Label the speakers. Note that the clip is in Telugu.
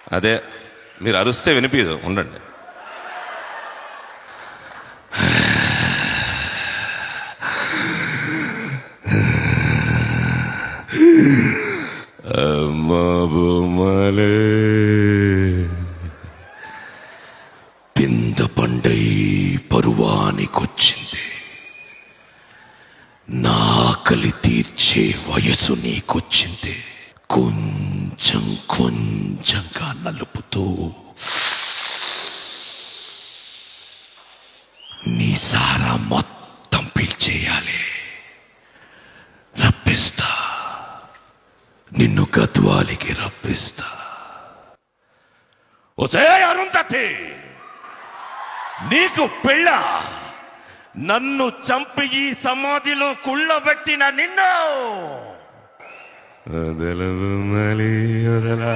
Speaker 1: అదే మీరు అరుస్తే వినిపించదు, ఉండండి. పింద పండై పరువానికొచ్చింది, నా ఆకలి తీర్చే వయసు నీకొచ్చింది. కొంచెం కొంచెంగా నలుపుతూ నీ సారా మొత్తం పీల్చేయాలి. రప్పిస్తా, నిన్ను గద్వాలికి రప్పిస్తా. ఒసే అరుంధతి, నీకు పెళ్ళ? నన్ను చంపి ఈ సమాధిలో కుళ్ళబెట్టిన నిన్ను వదలవు మలి వదలా.